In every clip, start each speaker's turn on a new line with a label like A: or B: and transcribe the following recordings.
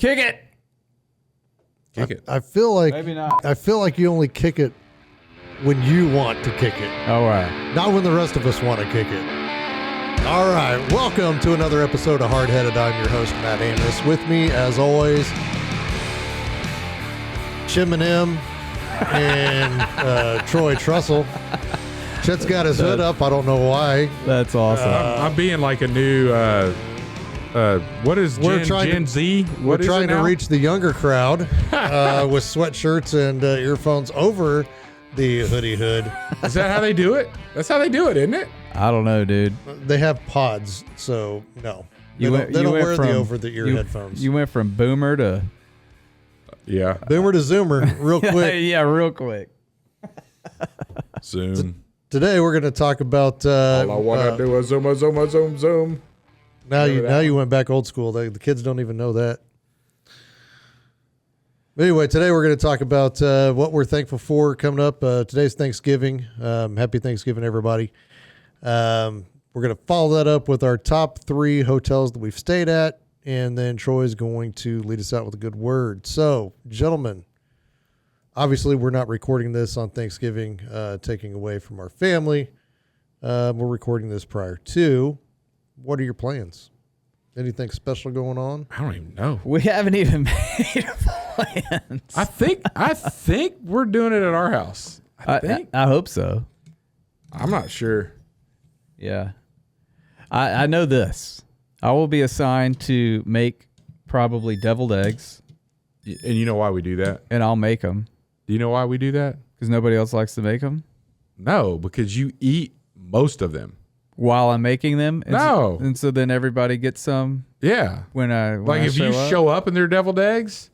A: Kick it.
B: Kick it.
C: I feel like
A: Maybe not.
C: I feel like you only kick it when you want to kick it,
A: All right.
C: not when the rest of us want to kick it. All right, welcome to another episode of Hardheaded. I'm your host, Matt Amos. With me, as always, Chim and M and Troy Trussell. Chet's got his hood up. I don't know why.
A: That's awesome.
B: I'm being like a new, what is Gen Z?
C: We're trying to reach the younger crowd with sweatshirts and earphones over the hoodie hood.
B: Is that how they do it? That's how they do it, isn't it?
A: I don't know, dude.
C: They have pods, so no. They
A: You
C: don't wear
A: from,
C: the over-the-ear headphones.
A: You went from boomer to...
B: Yeah.
C: Boomer to Zoomer real quick.
A: yeah, real quick.
B: Zoom.
C: Today we're going to talk about...
B: All I want to do is zoom.
C: Now
B: Remember
C: you went back old school. The kids don't even know that. Anyway, today we're going to talk about what we're thankful for coming up. Today's Thanksgiving. Happy Thanksgiving, everybody. We're going to follow that up with our top 3 hotels that we've stayed at, and then Troy's going to lead us out with a good word. So, gentlemen, obviously we're not recording this on Thanksgiving, taking away from our family. We're recording this prior to. What are your plans? Anything special going on?
B: I don't even know.
A: We haven't even made plans.
B: I think we're doing it at our house.
A: I hope so.
B: I'm not sure.
A: Yeah. I know this. I will be assigned to make probably deviled eggs,
B: And you know why we do that?
A: and I'll make them
B: Do you know why we do that?
A: because nobody else likes to make them
B: No, because you eat most of them.
A: while I'm making them. And
B: No.
A: and so then everybody gets some
B: Yeah.
A: when I
B: If you show up and they're deviled eggs,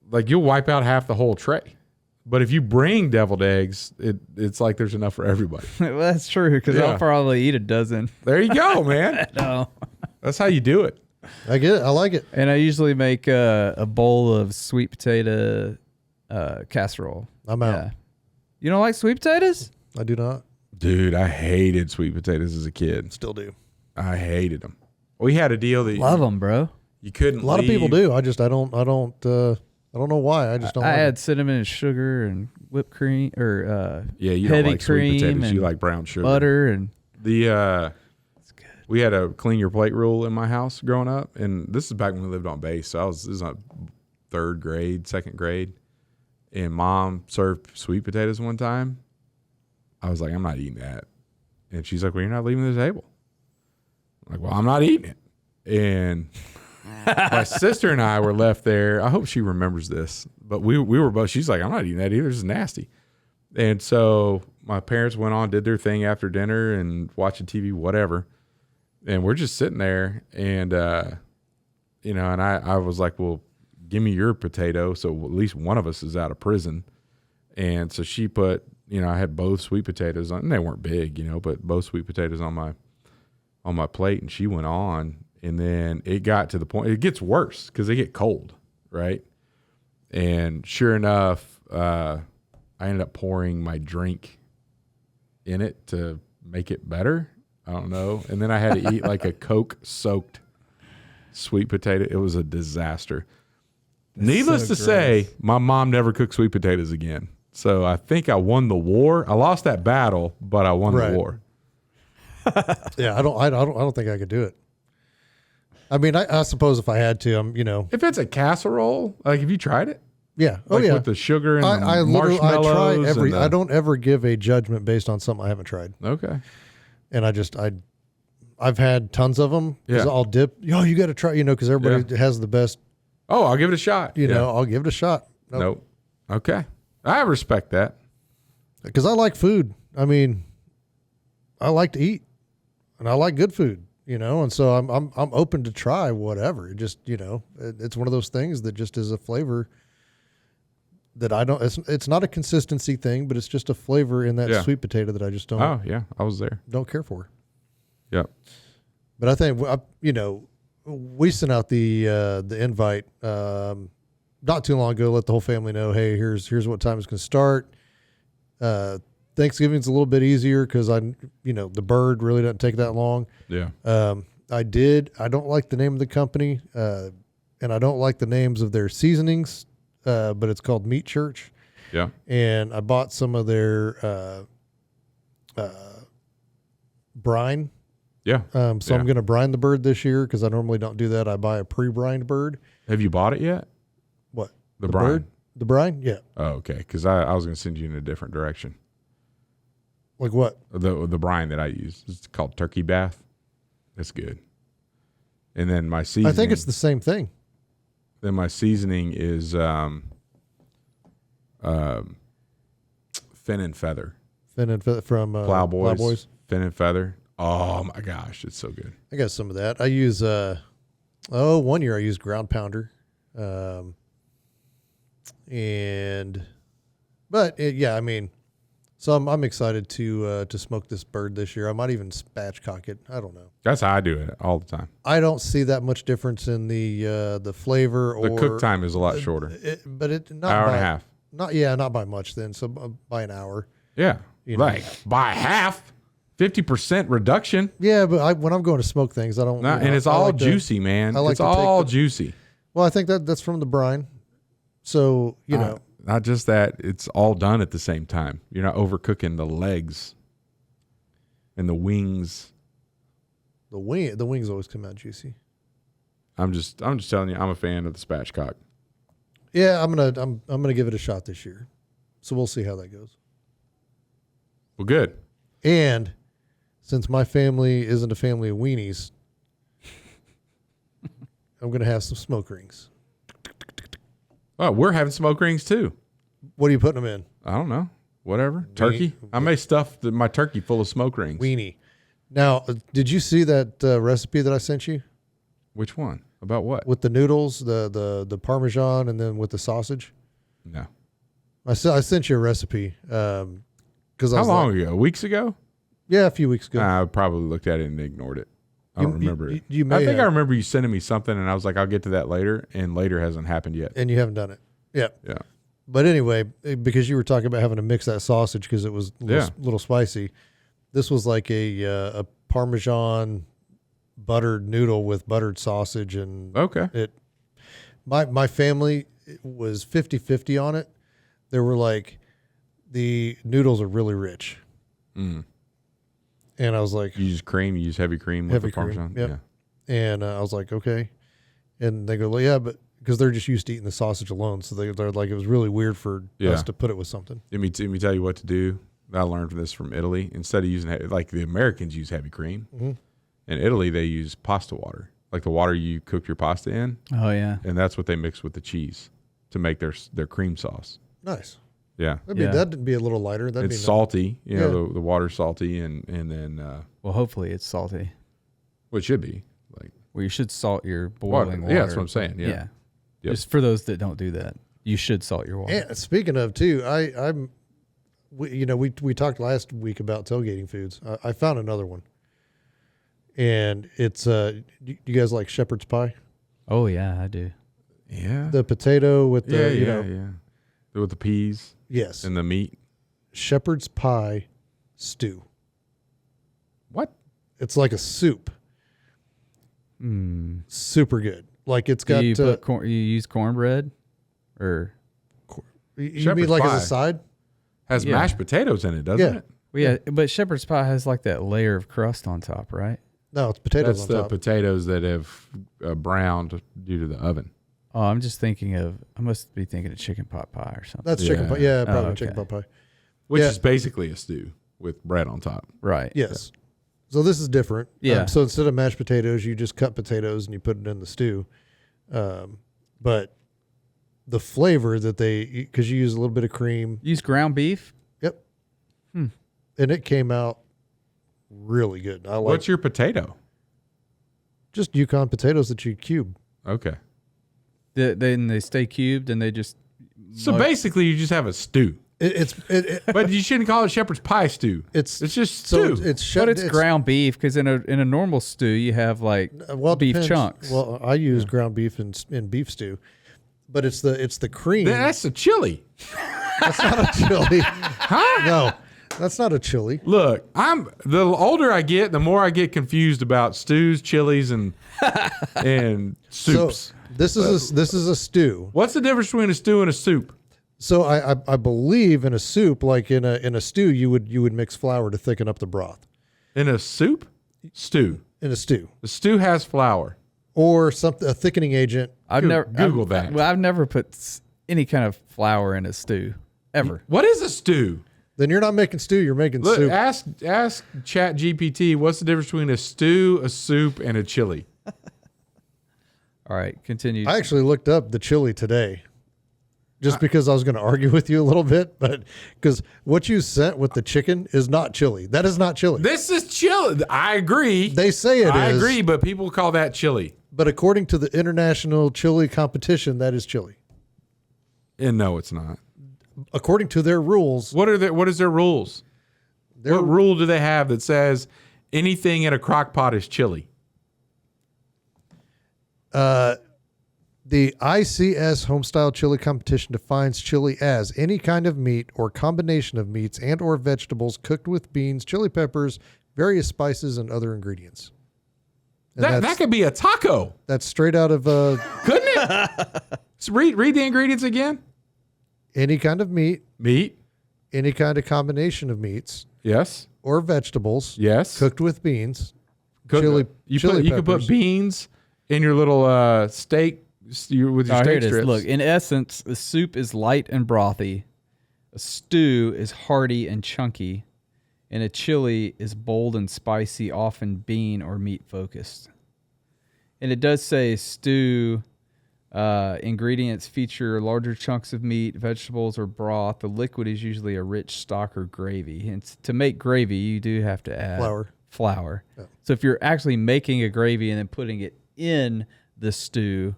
B: like you'll wipe out half the whole tray. But if you bring deviled eggs, it's like there's enough for everybody.
A: Well, that's true because
B: Yeah.
A: I'll probably eat a dozen.
B: There you go, man.
A: No.
B: That's how you do it.
C: I get it. I like it.
A: And I usually make a bowl of sweet potato casserole.
C: I'm out.
A: Yeah. You don't like sweet potatoes?
C: I do not.
B: Dude, I hated sweet potatoes as a kid.
C: Still do.
B: I hated them. We had a deal that
A: Love them, bro.
B: you couldn't
C: A lot of people
B: leave.
C: do. I don't know why. I just don't.
A: I
C: like
A: add cinnamon and sugar and whipped cream or
B: Yeah, you don't
A: heavy
B: like sweet
A: cream
B: potatoes. You
A: and
B: like brown sugar.
A: butter and
B: We had a clean your plate rule in my house growing up, and this is back when we lived on base. So this is like 3rd grade, 2nd grade, and Mom served sweet potatoes one time. I was like, I'm not eating that, and she's like, well, you're not leaving the table. I'm like, well, I'm not eating it, and my sister and I were left there. I hope she remembers this, but we were both. She's like, I'm not eating that either. This is nasty, and so my parents went on, did their thing after dinner, and watching TV, whatever. And we're just sitting there, and and I was like, well, give me your potato, so at least one of us is out of prison. And so she put, I had both sweet potatoes on, and they weren't big, but both sweet potatoes on my plate, and she went on, and then it got to the point, it gets worse because they get cold, right? And sure enough, I ended up pouring my drink in it to make it better. I don't know. And then I had to eat like a Coke-soaked sweet potato. It was a disaster. Needless to say, my mom never cooked sweet potatoes again. So I think I won the war. I lost that battle, but I won the war.
C: Yeah, I don't think I could do it. I mean, I suppose if I had to,
B: If it's a casserole, like have you tried it?
C: Yeah.
B: Like
C: yeah.
B: with the sugar and
C: I
B: the marshmallows.
C: I try I don't ever give a judgment based on something I haven't tried.
B: Okay.
C: And I've had tons of them.
B: Yeah.
C: I'll dip. You got to try. Because everybody has the best.
B: Oh, I'll give it a shot.
C: I'll give it a shot.
B: Nope. Okay. I respect that.
C: Because I like food. I mean, I like to eat, and I like good food. And so I'm open to try whatever. It just it's one of those things that just is a flavor that I don't. It's not a consistency thing, but it's just a flavor in that sweet potato that I just don't.
B: Oh yeah, I was there.
C: Don't care for.
B: Yep.
C: But I think we sent out the invite not too long ago. Let the whole family know, hey, here's what time it's going to start. Thanksgiving's a little bit easier because the bird really doesn't take that long.
B: Yeah.
C: I don't like the name of the company. and I don't like the names of their seasonings, but it's called Meat Church.
B: Yeah.
C: And I bought some of their brine.
B: Yeah.
C: So I'm going to brine the bird this year because I normally don't do that. I buy a pre-brined bird.
B: Have you bought it yet?
C: What?
B: The brine?
C: Bird? The brine? Yeah.
B: Oh, okay. Because I was going to send you in a different direction.
C: Like what?
B: The brine that I use. It's called turkey bath. It's good. And then my seasoning.
C: I think it's the same thing.
B: Then my seasoning is fin and feather.
C: Fin and from
B: Plowboys. Fin and feather. Oh my gosh, it's so good.
C: I got some of that. I use 1 year I used ground pounder. I mean, so I'm excited to smoke this bird this year. I might even spatchcock it. I don't know.
B: That's how I do it all the time.
C: I don't see that much difference in the flavor or
B: The cook time is a lot shorter.
C: But it not
B: Hour
C: by,
B: and a half.
C: Not by much then. So by an hour.
B: Yeah,
C: You know.
B: like by half, 50% reduction.
C: Yeah, but when I'm going to smoke things, I don't.
B: And it's all juicy, man.
C: I like
B: It's
C: to take
B: all juicy.
C: Well, I think that's from the brine. So you know.
B: Not just that, it's all done at the same time. You're not overcooking the legs and the wings.
C: The wings always come out juicy.
B: I'm just telling you, I'm a fan of the spatchcock.
C: Yeah, I'm gonna give it a shot this year. So we'll see how that goes.
B: Well, good.
C: And since my family isn't a family of weenies, I'm gonna have some smoke rings.
B: Oh, we're having smoke rings too.
C: What are you putting them in?
B: I don't know. Whatever. Turkey. I may stuff my turkey full of smoke rings.
C: Weenie. Now, did you see that recipe that I sent you
B: Which one? About what?
C: with the noodles, the Parmesan, and then with the sausage?
B: No.
C: I sent you a recipe. Because
B: How long ago? Weeks ago?
C: Yeah, a few weeks ago.
B: I probably looked at it and ignored it. I don't remember it.
C: You may
B: I think I
C: have.
B: remember you sending me something, and I was like, I'll get to that later, and later hasn't happened yet.
C: And you haven't done it. Yeah.
B: Yeah.
C: But anyway, because you were talking about having to mix that sausage because it was a little spicy, this was like a Parmesan buttered noodle with buttered sausage. And
B: Okay.
C: My family was 50-50 on it. They were like, the noodles are really rich.
B: Mm.
C: And I was like,
B: You use cream. You use heavy cream with
C: Heavy
B: the Parmesan.
C: cream, yep. And I was like, okay. And they go, well, yeah, but because they're just used to eating the sausage alone. So they're like, it was really weird for us to put it with something.
B: Let me tell you what to do. I learned this from Italy. Instead of using, like the Americans use heavy cream.
C: Mm-hmm.
B: In Italy, they use pasta water, like the water you cook your pasta in.
A: Oh yeah.
B: And that's what they mix with the cheese to make their cream sauce.
C: Nice.
B: Yeah.
C: That'd be a little lighter. That'd
B: It's
C: be
B: salty. You know, the water's salty, and then,
A: Well, hopefully it's salty.
B: well, it should be. Like
A: Well, you should salt your boiling water.
B: Yeah, that's what I'm saying. Yeah. Yep.
A: Just for those that don't do that, you should salt your water.
C: And speaking of too, we talked last week about tailgating foods. I found another one, and it's do you guys like shepherd's pie?
A: Oh yeah, I do.
B: Yeah.
C: The potato with the
B: yeah. With the peas
C: yes,
B: and the meat.
C: shepherd's pie stew.
B: What?
C: It's like a soup. Super good. Like it's got.
A: Do you put corn, you use cornbread, or
C: you
B: shepherd's
C: mean like
B: pie.
C: as a side?
B: Has
A: Yeah.
B: mashed potatoes in it, doesn't
C: Yeah.
B: it?
A: well, yeah? But shepherd's pie has like that layer of crust on top, right?
C: No, it's potatoes
B: That's
C: on
B: the
C: top.
B: potatoes that have browned due to the oven.
A: Oh, I'm just thinking of. I must be thinking of chicken pot pie or something.
C: That's chicken
B: Yeah.
C: pie. Yeah, probably
A: okay.
C: chicken pot pie.
B: Which
C: Yeah.
B: is basically a stew with bread on top.
A: Right.
C: Yes. So this is different.
A: Yeah.
C: So instead of mashed potatoes, you just cut potatoes and you put it in the stew. But the flavor that because you use a little bit of cream.
A: Use ground beef.
C: Yep. And it came out really good. I like
B: What's your potato?
C: just Yukon potatoes that you cube.
B: Okay.
A: Then they stay cubed and they just.
B: So basically, you just have a stew. But you shouldn't call it shepherd's pie stew. It's just stew.
C: So
A: But it's ground beef because in a normal stew you have like
C: it
A: beef
C: depends.
A: chunks.
C: Well, I use ground beef in beef stew, but it's the cream.
B: That's a chili.
C: That's not a chili. Huh? No, that's not a chili.
B: Look, the older I get, the more I get confused about stews, chilies, and soups.
C: This is a stew.
B: What's the difference between a stew and a soup?
C: So I believe in a soup, like in a stew, you would mix flour to thicken up the broth.
B: In a soup? Stew.
C: In a stew.
B: The stew has flour.
C: Or a thickening agent.
A: I've never
B: Google that.
A: Well, I've never put any kind of flour in a stew ever.
B: What is a stew?
C: Then you're not making stew, you're making
B: Look,
C: soup.
B: ask Chat GPT, what's the difference between a stew, a soup, and a chili?
A: All right, continue.
C: I actually looked up the chili today. Just because I was going to argue with you a little bit, but because what you sent with the chicken is not chili. That is not chili.
B: This is chili. I agree.
C: They say it is.
B: I agree, but people call that chili.
C: But according to the International Chili Competition, that is chili.
B: And no, it's not.
C: According to their rules.
B: What is their rules? What rule do they have that says anything in a crock pot is chili?
C: The ICS Homestyle Chili Competition defines chili as any kind of meat or combination of meats and or vegetables cooked with beans, chili peppers, various spices, and other ingredients. And
B: That could be a taco.
C: That's straight out of
B: Couldn't it? So read the ingredients again.
C: any kind of meat,
B: Meat.
C: any kind of combination of meats
B: Yes.
C: or vegetables
B: Yes.
C: cooked with beans,
B: You
C: chili
B: could put
C: peppers.
B: beans in your little steak with your
A: Here
B: steak
A: it is.
B: strips.
A: Look, in essence, the soup is light and brothy. A stew is hearty and chunky. And a chili is bold and spicy, often bean or meat focused. And it does say stew ingredients feature larger chunks of meat, vegetables, or broth. The liquid is usually a rich stock or gravy. And to make gravy, you do have to add flour.
C: Yeah.
A: So if you're actually making a gravy and then putting it in the stew,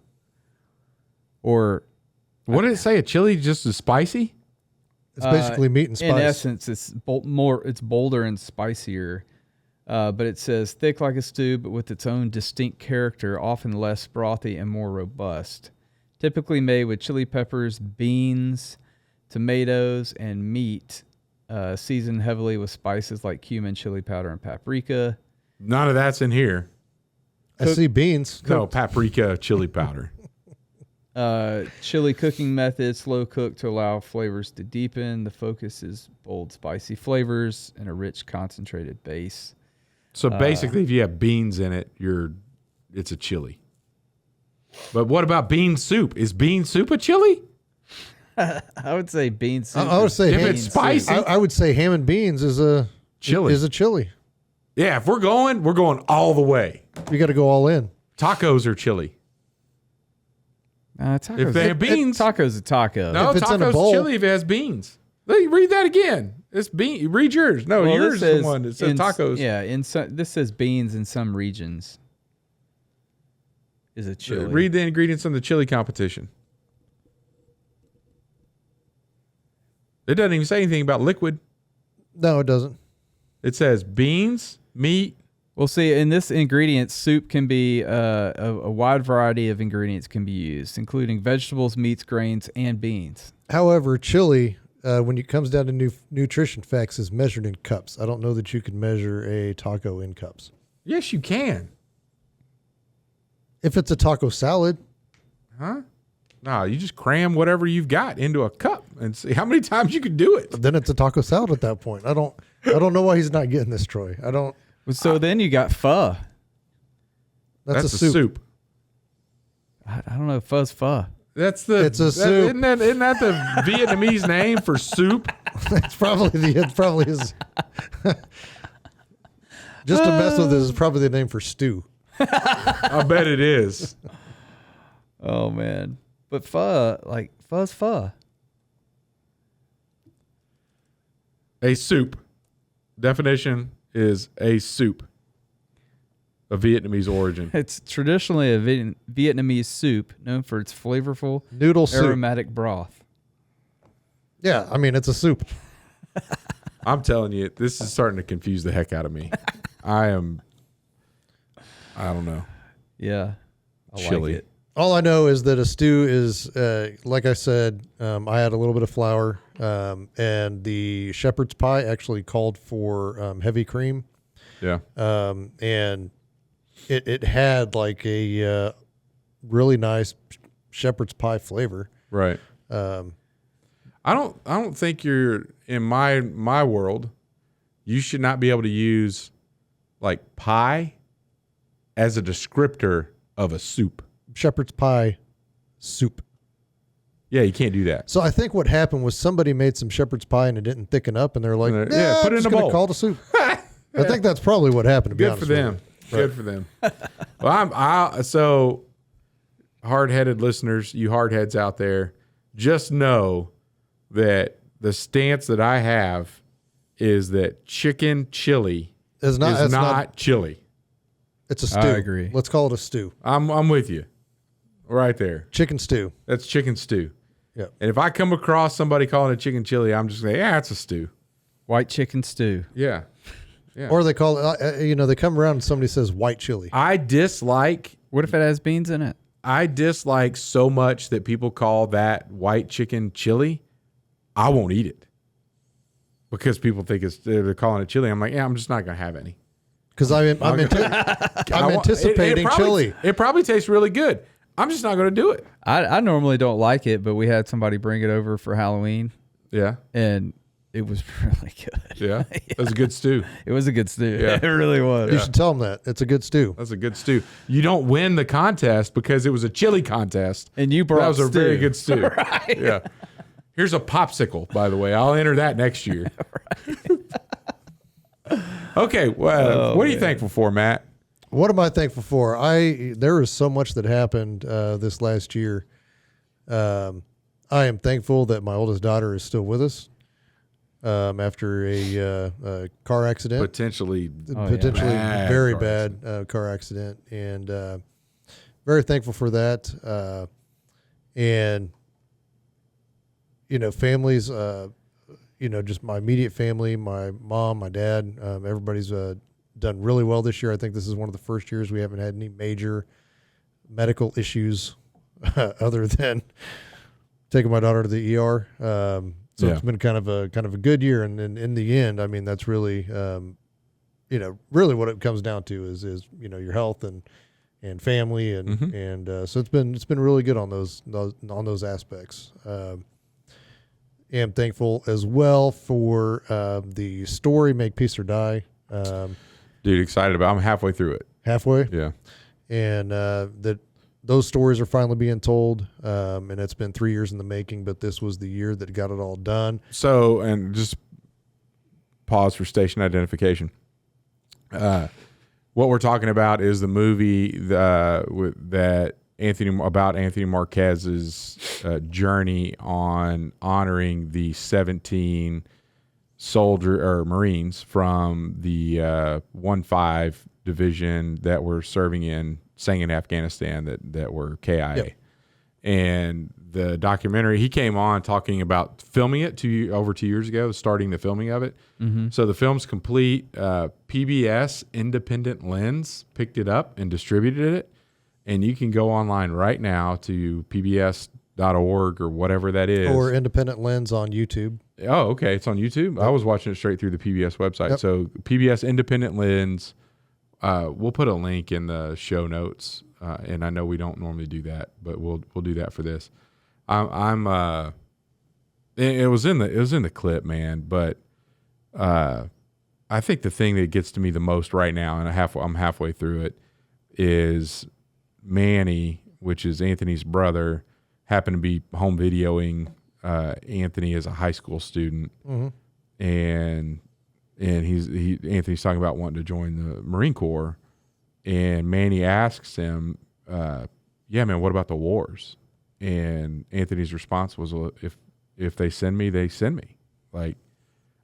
A: or
B: What did it say? A chili just as spicy?
C: It's basically meat and spice.
A: in essence, it's bolder and spicier. But it says thick like a stew, but with its own distinct character, often less brothy and more robust. Typically made with chili peppers, beans, tomatoes, and meat, seasoned heavily with spices like cumin, chili powder, and paprika.
B: None of that's in here.
C: I see beans.
B: No, paprika, chili powder.
A: Chili cooking method, slow cook to allow flavors to deepen. The focus is bold, spicy flavors and a rich, concentrated base.
B: So basically, if you have beans in it, it's a chili. But what about bean soup? Is bean soup a chili?
A: I would say bean soup.
C: I would say
B: If
C: ham,
B: it's spicy,
C: I would say ham and beans is a
B: Chili.
C: Is a chili.
B: yeah. If we're going all the way.
C: You got to go all in.
B: Tacos are chili.
A: Tacos.
B: If they have beans,
A: Taco's a taco.
B: no,
C: If it's in a
B: tacos
C: bowl.
B: chili if it has beans. Read that again. It's bean. Read yours. No,
A: Well,
B: yours
A: this
B: is the one that says
A: in-
B: tacos.
A: Yeah, this says beans in some regions is a chili.
B: Read the ingredients on the chili competition. It doesn't even say anything about liquid.
C: No, it doesn't.
B: It says beans, meat.
A: Well, see, in this ingredient, soup can be a wide variety of ingredients can be used, including vegetables, meats, grains, and beans.
C: However, chili, when it comes down to nutrition facts, is measured in cups. I don't know that you can measure a taco in cups.
B: Yes, you can.
C: If it's a taco salad,
B: Huh? No, you just cram whatever you've got into a cup and see how many times you can do it.
C: then it's a taco salad at that point. I don't know why he's not getting this, Troy. I don't.
A: So then you got pho.
C: That's a soup.
A: I don't know, pho's pho.
B: It's a
C: soup.
B: Isn't that the Vietnamese name for soup?
C: It's probably his. Just to mess with this is probably the name for stew.
B: I bet it is.
A: Oh man, but pho's pho.
B: A soup. Definition is a soup of Vietnamese origin.
A: It's traditionally a Vietnamese soup known for its flavorful
C: Noodle soup.
A: aromatic broth.
C: Yeah, I mean it's a soup.
B: I'm telling you, this is starting to confuse the heck out of me. I don't know.
A: Yeah, I
B: Chili.
A: like it.
C: All I know is that a stew is, like I said, I had a little bit of flour, and the shepherd's pie actually called for heavy cream,
B: Yeah.
C: and it had like a really nice shepherd's pie flavor.
B: Right. I don't think you're in my world. You should not be able to use like pie as a descriptor of a soup.
C: Shepherd's pie soup.
B: Yeah, you can't do that.
C: So I think what happened was somebody made some shepherd's pie and it didn't thicken up, and they're like,
B: Yeah, put it in a bowl.
C: Call it a soup. I think that's probably what happened. To be
B: Good
C: honest
B: for them.
C: with you.
B: Good for them. Well, so hard-headed listeners, you hardheads out there, just know that the stance that I have is that chicken chili
C: It's not
B: chili.
C: It's a stew.
A: I agree.
C: Let's call it a stew.
B: I'm with you, right there.
C: Chicken stew.
B: That's chicken stew.
C: Yeah.
B: And if I come across somebody calling it chicken chili, I'm just saying, yeah, it's a stew.
A: White chicken stew.
B: Yeah. Yeah.
C: Or they call it, they come around and somebody says white chili.
B: I dislike
A: What if it has beans in it?
B: so much that people call that white chicken chili. I won't eat it because people think they're calling it chili. I'm like, yeah, I'm just not going to have any.
C: Because I'm anticipating chili.
B: It probably tastes really good. I'm just not going to do it.
A: I normally don't like it, but we had somebody bring it over for Halloween,
B: Yeah.
A: and it was really good.
B: Yeah. That's a good stew.
A: It was a good stew.
B: Yeah.
A: It really was.
C: You should tell them that. It's a good stew.
B: That's a good stew. You don't win the contest because it was a chili contest.
A: And you brought
B: That was a
A: stew.
B: very good stew.
A: Right.
B: Yeah. Here's a popsicle, by the way. I'll enter that next year. Okay. Well, what are you thankful for, Matt?
C: What am I thankful for? There is so much that happened this last year. I am thankful that my oldest daughter is still with us after a car accident.
B: Potentially
C: Potentially
B: Bad
C: very
B: car
C: bad car accident, and very thankful for that. And families, just my immediate family, my mom, my dad, everybody's done really well this year. I think this is one of the first years we haven't had any major medical issues other than taking my daughter to the ER. So it's been kind of a good year, and in the end, I mean, that's really really what it comes down to is your health and family and so it's been really good on those aspects. Am thankful as well for the story Make Peace or Die.
B: Dude, excited about it. I'm halfway through it.
C: Halfway.
B: Yeah.
C: And that those stories are finally being told. And it's been 3 years in the making, but this was the year that got it all done.
B: So, and just pause for station identification. What we're talking about is the movie about Anthony Marquez's journey on honoring the 17 Marines from the 1-5 division that were serving in Afghanistan that were KIA.
C: Yep.
B: And the documentary, he came on talking about filming it over 2 years ago, starting the filming of it. Mm-hmm. So the film's complete. PBS Independent Lens picked it up and distributed it. And you can go online right now to pbs.org or whatever that is.
C: Or Independent Lens on YouTube.
B: Oh, okay. It's on YouTube. I was watching it straight through the PBS website.
C: Yep.
B: So PBS Independent Lens. We'll put a link in the show notes. And I know we don't normally do that, but we'll do that for this. It was in the clip, man. But I think the thing that gets to me the most right now, and I'm halfway through it, is Manny, which is Anthony's brother, happened to be home videoing Anthony as a high school student, and Anthony's talking about wanting to join the Marine Corps, and Manny asks him, "Yeah, man, what about the wars?" And Anthony's response was, well, "If they send me, they send me. Like,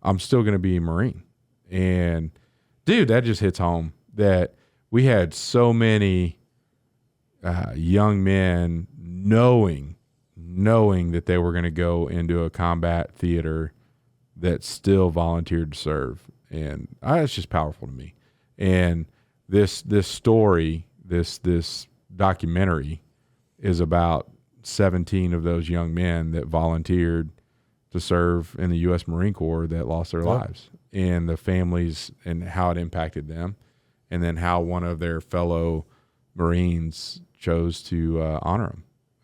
B: I'm still going to be a Marine." And dude, that just hits home that we had so many young men knowing that they were going to go into a combat theater that still volunteered to serve. And it's just powerful to me. And this story, this documentary is about 17 of those young men that volunteered to serve in the U.S. Marine Corps that lost their lives, and the families and how it impacted them, and then how one of their fellow Marines chose to honor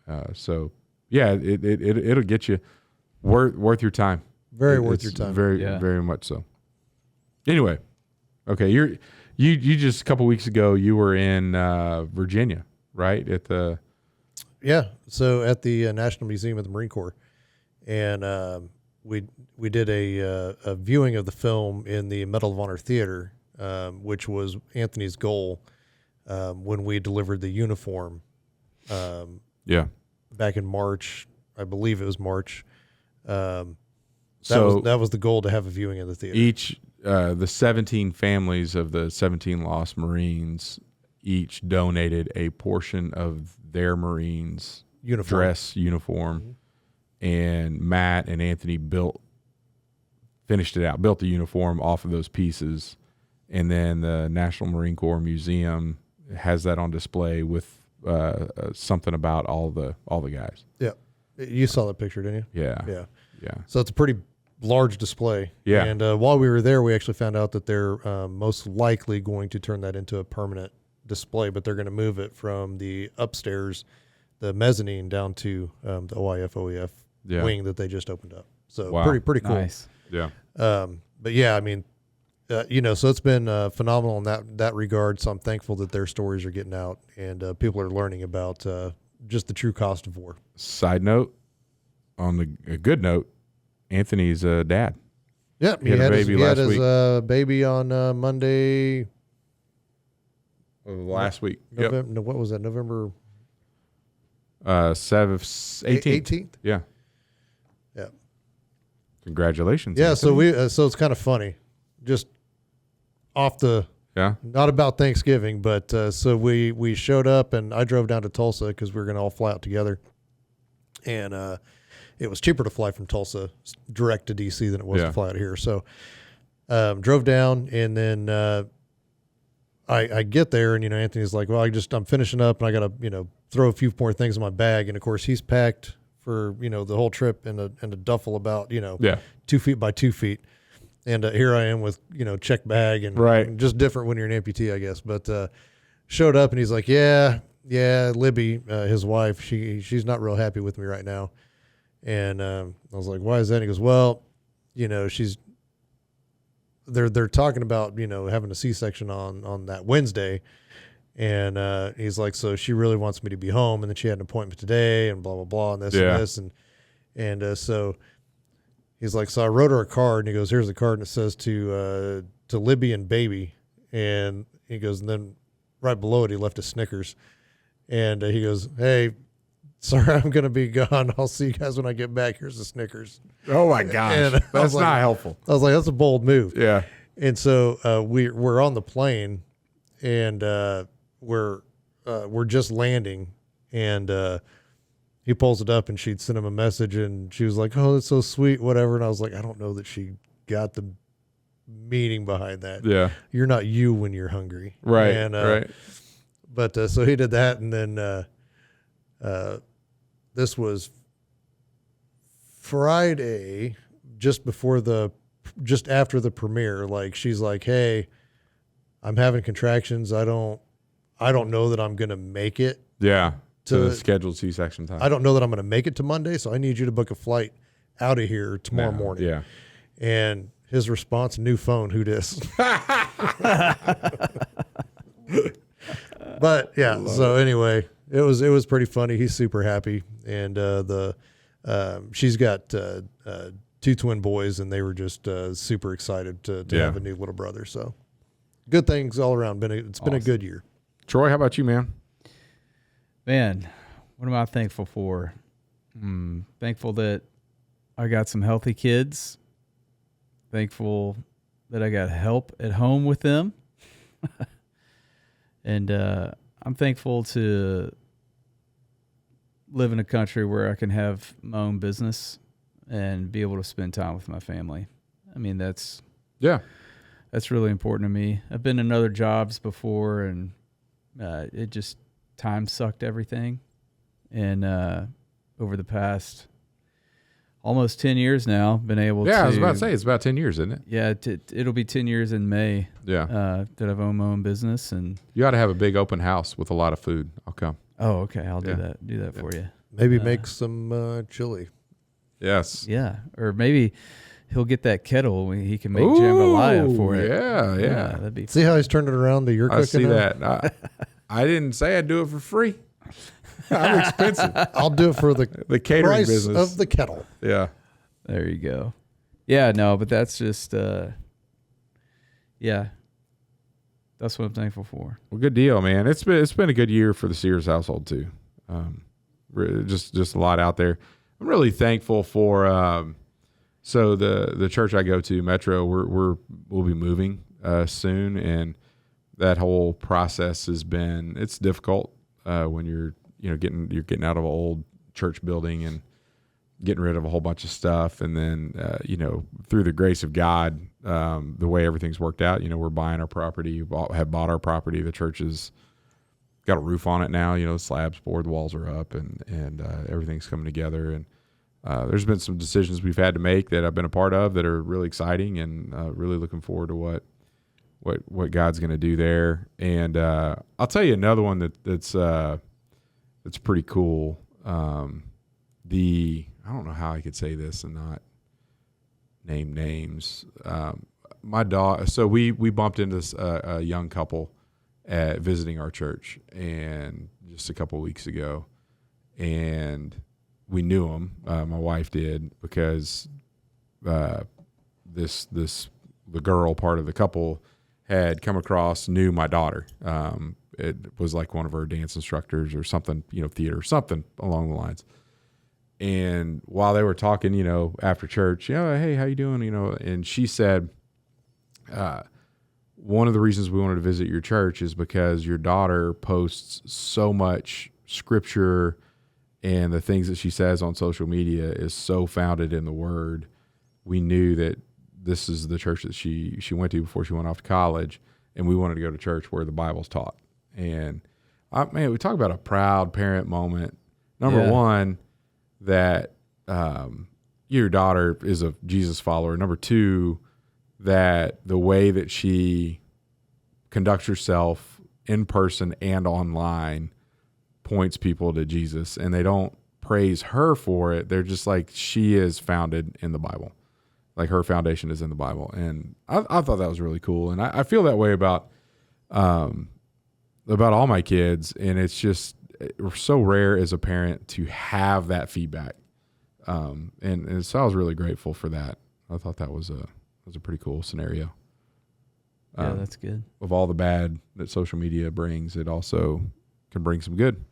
B: him. So yeah, it'll get you worth your time.
C: Very worth your time.
B: Very much so. Anyway, okay, you just a couple weeks ago you were in Virginia, right? At the
C: so at the National Museum of the Marine Corps, and we did a viewing of the film in the Medal of Honor Theater, which was Anthony's goal when we delivered the uniform. Back in March, I believe it was March. That was the goal, to have a viewing in the theater.
B: Each the 17 families of the 17 lost Marines each donated a portion of their Marines' dress uniform, and Matt and Anthony built the uniform off of those pieces, and then the National Marine Corps Museum has that on display with something about all the guys.
C: Yeah, you saw that picture, didn't you?
B: Yeah.
C: So it's a pretty large display.
B: Yeah.
C: And while we were there, we actually found out that they're most likely going to turn that into a permanent display, but they're going to move it from the upstairs, the mezzanine, down to the OIF OEF wing that they just opened up. So pretty cool.
A: Nice.
B: Yeah.
C: But yeah, I mean, so it's been phenomenal in that regard. So I'm thankful that their stories are getting out and people are learning about just the true cost of war.
B: Side note, on a good note, Anthony's dad.
C: Yeah,
B: he had a baby last week.
C: His baby on Monday.
B: Last week.
C: November, no, what was that? November
B: 18th. Yeah.
C: Yeah.
B: Congratulations.
C: Yeah.
B: Anthony.
C: So it's kind of funny, just off the.
B: Yeah.
C: Not about Thanksgiving, but so we showed up and I drove down to Tulsa because we were going to all fly out together, and it was cheaper to fly from Tulsa direct to DC than it was to fly out here. So drove down, and then I get there, and Anthony's like, well, I'm finishing up, and I got to throw a few more things in my bag, and of course he's packed for the whole trip in a duffel about 2 feet by 2 feet. And here I am with, check bag and just different when you're an amputee, I guess. But showed up and he's like, yeah, Libby, his wife, she's not real happy with me right now. And I was like, why is that? And he goes, well, they're talking about, having a C-section on that Wednesday. And he's like, so she really wants me to be home. And then she had an appointment today and blah, blah, blah, and this and this. And so he's like, so I wrote her a card, and he goes, here's the card, and it says to Libby and baby. And he goes, and then right below it, he left a Snickers. And he goes, hey, sorry, I'm going to be gone. I'll see you guys when I get back. Here's the Snickers.
B: Oh my gosh. That's not helpful.
C: I was like, that's a bold move.
B: Yeah.
C: And so we're on the plane, and we're just landing, and he pulls it up, and she'd sent him a message, and she was like, oh, that's so sweet, whatever. And I was like, I don't know that she got the meaning behind that.
B: Yeah.
C: You're not you when you're hungry.
B: Right.
C: And,
B: right.
C: But so he did that. And then this was Friday, just after the premiere. Like, she's like, hey, I'm having contractions. I don't know that I'm going to make it.
B: Yeah. To the scheduled C-section time.
C: I don't know that I'm going to make it to Monday, so I need you to book a flight out of here tomorrow morning.
B: Yeah.
C: And his response, new phone, who dis? But yeah, so anyway, it was pretty funny. He's super happy, and she's got 2 twin boys, and they were just super excited to have a new little brother. So good things all around. It's been a good year.
B: Troy, how about you, man?
A: Man, what am I thankful for? Thankful that I got some healthy kids. Thankful that I got help at home with them. And I'm thankful to live in a country where I can have my own business and be able to spend time with my family. I mean, that's really important to me. I've been in other jobs before, and it just time sucked everything. And over the past almost 10 years now, been able to...
B: Yeah, I was about to say, it's about 10 years, isn't it?
A: Yeah, it'll be 10 years in May.
B: Yeah.
A: That I've owned my own business. And
B: you ought to have a big open house with a lot of food. I'll come.
A: Oh, okay. I'll do
B: Yeah.
A: that. Do that for you.
C: Maybe make some chili.
B: Yes.
A: Yeah, or maybe he'll get that kettle when he can make jambalaya for it.
B: Yeah.
A: That'd be.
C: See how he's turned it around to your cooking
B: I see
C: now?
B: that. I didn't say I'd do it for free. I'm expensive.
C: I'll do it for the
B: catering
C: price
B: business
C: of the kettle.
B: Yeah.
A: There you go. Yeah, no, but that's just. Yeah, that's what I'm thankful for.
B: Well, good deal, man. It's been a good year for the Sears household too. Just a lot out there. I'm really thankful for. So the church I go to, Metro, we'll be moving soon, and that whole process has been it's difficult when you're getting out of an old church building and getting rid of a whole bunch of stuff, and then through the grace of God, the way everything's worked out, we're buying our property, have bought our property. The church has got a roof on it now. The slabs poured, the walls are up, and everything's coming together. And there's been some decisions we've had to make that I've been a part of that are really exciting, and really looking forward to what God's going to do there. And I'll tell you another one that's pretty cool. I don't know how I could say this and not name names. My daughter. So we bumped into a young couple at visiting our church, and just a couple of weeks ago, and we knew them. My wife did, because the girl part of the couple had come across, knew my daughter. It was like one of her dance instructors or something, theater, something along the lines. And while they were talking, after church, hey, how you doing? And she said, one of the reasons we wanted to visit your church is because your daughter posts so much scripture, and the things that she says on social media is so founded in the Word. We knew that this is the church that she went to before she went off to college, and we wanted to go to church where the Bible's taught. And we talk about a proud parent moment. Number one, that your daughter is a Jesus follower. Number two, that the way that she conducts herself in person and online points people to Jesus, and they don't praise her for it. They're just like, she is founded in the Bible. Like, her foundation is in the Bible. And I thought that was really cool. And I feel that way about all my kids. And it's just so rare as a parent to have that feedback. And so I was really grateful for that. I thought that was a pretty cool scenario.
A: Yeah, that's good.
B: Of all the bad that social media brings, it also can bring some good.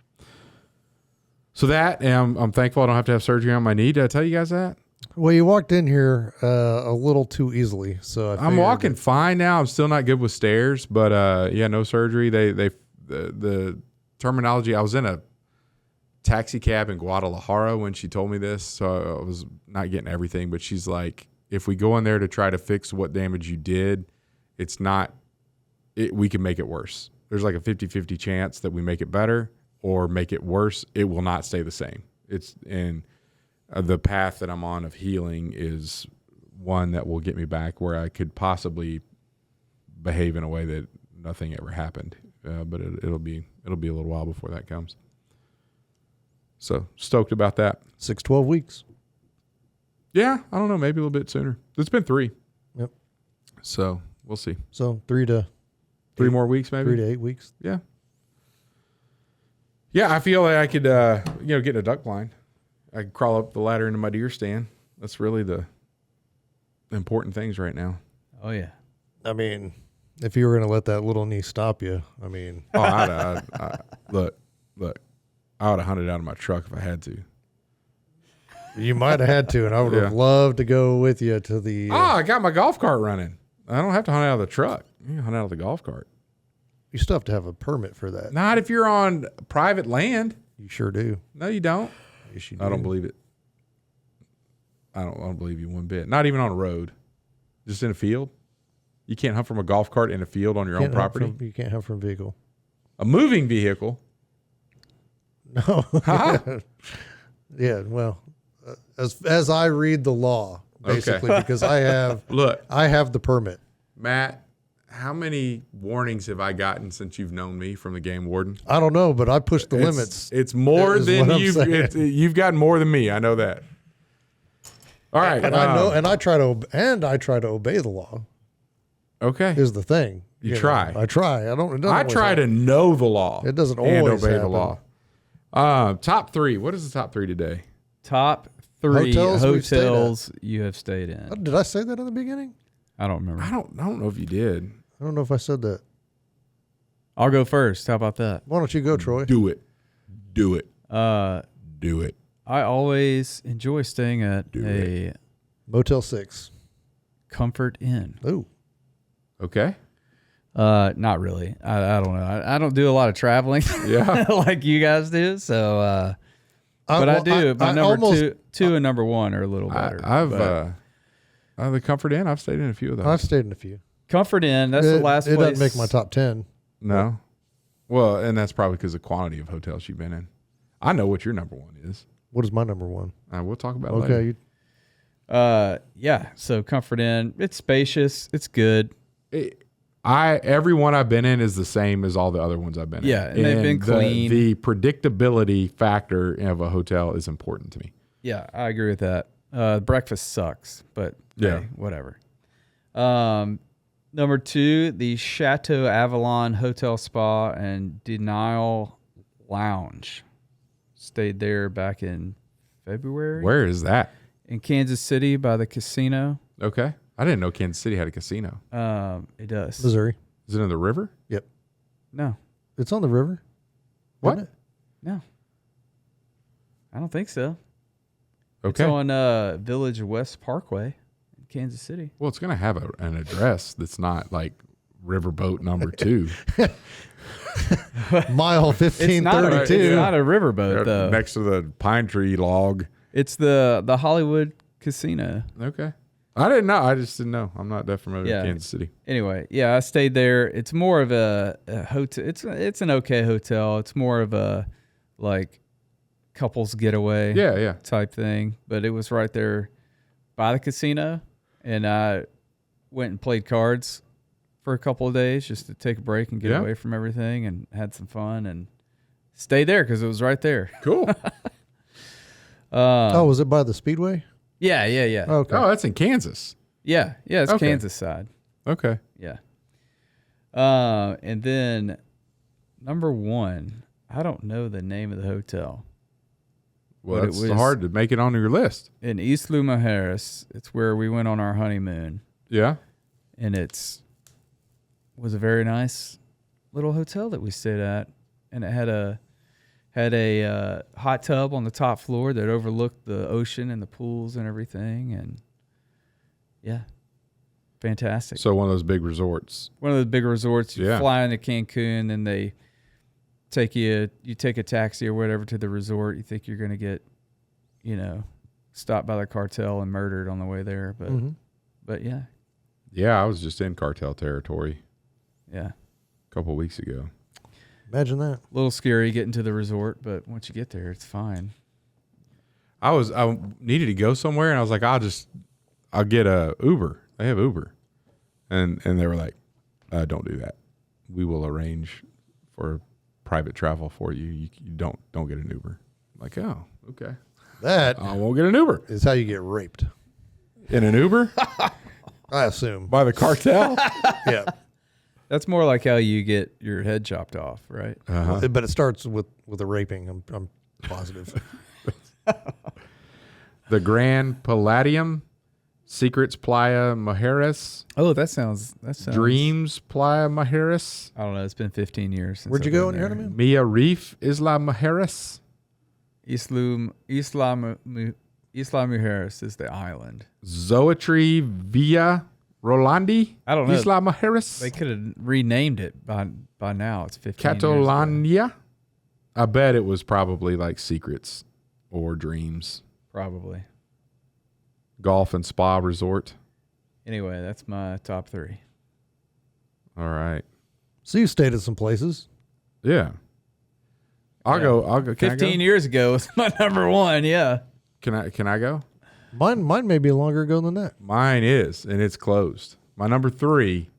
B: So that, and I'm thankful I don't have to have surgery on my knee. Did I tell you guys that?
C: Well, you walked in here a little too easily, so
B: I'm walking fine now. I'm still not good with stairs, but no surgery. The terminology. I was in a taxi cab in Guadalajara when she told me this, so I was not getting everything. But she's like, if we go in there to try to fix what damage you did, we can make it worse. There's like a 50-50 chance that we make it better or make it worse. It will not stay the same. The path that I'm on of healing is one that will get me back where I could possibly behave in a way that nothing ever happened. But it'll be a little while before that comes. So stoked about that.
C: 6-12 weeks.
B: Yeah, I don't know, maybe a little bit sooner. It's been 3.
C: Yep.
B: So we'll see.
C: So 3
B: more weeks, maybe
C: 3 to 8 weeks.
B: Yeah. Yeah, I feel like I could, get in a duck blind. I could crawl up the ladder into my deer stand. That's really the important things right now.
A: Oh yeah.
C: I mean, if you were going to let that little knee stop you, I mean,
B: look, I would have hunted out of my truck if I had to.
C: you might have had to, and I would have loved to go with you to the.
B: I got my golf cart running. I don't have to hunt out of the truck. You can hunt out of the golf cart.
C: You still have to have a permit for that.
B: Not if you're on private land.
C: You sure do.
B: No, you don't.
C: Yes, you do.
B: I don't believe it. I don't believe you one bit. Not even on a road. Just in a field. You can't hunt from a golf cart in a field on your own property.
C: You can't hunt from a vehicle.
B: A moving vehicle.
C: No. Yeah. Well, as I read the law, basically, because I have
B: Look,
C: I have the permit.
B: Matt How many warnings have I gotten since you've known me from the game warden?
C: I don't know, but I pushed the limits.
B: It's more
C: is
B: than
C: what I'm saying.
B: you've gotten more than me. I know that. All right,
C: And I know, and I try to obey the law.
B: Okay,
C: Is the thing.
B: You try.
C: I try. I don't. It doesn't
B: I
C: always
B: try
C: happen.
B: to know the law.
C: It doesn't
B: and
C: always
B: obey the
C: happen.
B: law. Top 3. What is the top 3 today?
A: Top 3
C: Hotels we've
A: you have stayed in.
C: Did I say that in the beginning?
A: I don't remember.
B: I don't know if you did.
C: I don't know if I said that.
A: I'll go first. How about that?
C: Why don't you go, Troy?
B: Do it. Do it.
A: Do
B: it.
A: I always enjoy staying at a
C: Motel 6.
A: Comfort Inn.
C: Ooh.
B: Okay.
A: Not really. I don't know. I don't do a lot of traveling.
B: Yeah.
A: like you guys do. So, but I do. My number two and number 1 are a little better.
B: The Comfort Inn. I've stayed in a few of those.
C: I've stayed in a few.
A: Comfort Inn. That's the last
C: It
A: place.
C: doesn't make my top 10.
B: No. Well, and that's probably because of the quantity of hotels you've been in. I know what your number 1 is.
C: What is my number 1?
B: We'll talk about it later.
C: Okay.
A: Yeah. So Comfort Inn. It's spacious. It's good.
B: Every one I've been in is the same as all the other ones I've been in.
A: Yeah, and they've been clean.
B: The predictability factor of a hotel is important to me.
A: Yeah, I agree with that. Breakfast sucks, but
B: Yeah.
A: hey, whatever. Number 2, the Chateau Avalon Hotel Spa and Denial Lounge. Stayed there back in February.
B: Where is that?
A: In Kansas City by the casino.
B: Okay. I didn't know Kansas City had a casino.
A: It does.
C: Missouri.
B: Is it in the river?
C: Yep.
A: No,
C: It's on the river.
B: What?
C: Isn't it?
A: no. I don't think so.
B: Okay.
A: It's on Village West Parkway in Kansas City.
B: Well, it's going to have an address that's not like Riverboat number 2.
C: Mile
A: It's not
C: 1532.
A: a riverboat though.
B: Next to the pine tree log.
A: It's the Hollywood Casino.
B: Okay. I didn't know. I just didn't know. I'm not that familiar
A: Yeah.
B: with Kansas City.
A: Anyway, yeah, I stayed there. It's more of a hotel. It's an okay hotel. It's more of a like couples getaway
B: Yeah.
A: type thing. But it was right there by the casino, and I went and played cards for a couple of days just to take a break and get
B: Yeah.
A: away from everything, and had some fun and stayed there because it was right there.
B: Cool.
C: Was it by the Speedway?
A: Yeah.
C: Okay.
B: Oh, that's in Kansas.
A: Yeah. It's
B: Okay.
A: Kansas side.
B: Okay.
A: Yeah. And then number 1, I don't know the name of the hotel.
B: Well,
A: But it
B: it's
A: was-
B: hard to make it on your list.
A: In East Luma Harris. It's where we went on our honeymoon,
B: Yeah.
A: and was a very nice little hotel that we stayed at, and it had a hot tub on the top floor that overlooked the ocean and the pools and everything, and yeah, fantastic.
B: So one of those big resorts.
A: One of the big resorts. You
B: Yeah.
A: fly into Cancun, then they take you take a taxi or whatever to the resort. You think you're going to get, stopped by the cartel and murdered on the way there. But, but yeah.
B: Yeah, I was just in cartel territory
A: Yeah.
B: a couple of weeks ago.
C: Imagine that.
A: A little scary getting to the resort, but once you get there, it's fine.
B: I needed to go somewhere, and I was like, I'll get a Uber. They have Uber. And they were like, don't do that. We will arrange for private travel for you. You don't get an Uber. I'm like, oh, okay.
C: That
B: I won't get an Uber.
C: is how you get raped.
B: In an Uber?
C: I assume.
B: By the cartel?
C: Yeah.
A: That's more like how you get your head chopped off, right?
B: Uh-huh.
C: But it starts with a raping. I'm positive.
B: The Grand Palladium, Secrets Playa Mujeres,
A: Oh, that sounds.
B: Dreams Playa Mujeres,
A: I don't know. It's been 15 years. Since
C: Where'd you
A: I've
C: go
A: been
C: on your
A: there.
C: honeymoon?
B: Mia Reef Isla Mujeres,
A: Isla Mujeres is the island.
B: Zoetry Villa Rolandi,
A: I don't know.
B: Isla Mujeres,
A: They could have renamed it by now. It's 15 years ago.
B: Catalania. I bet it was probably like Secrets or Dreams.
A: Probably.
B: Golf and Spa Resort.
A: Anyway, that's my top 3.
B: All right.
C: So you stayed at some places.
B: Yeah. I'll go. Can
A: 15
B: I go?
A: years ago was my number 1. Yeah.
B: Can I go?
C: Mine may be longer ago than that.
B: Mine is, and it's closed. My number 3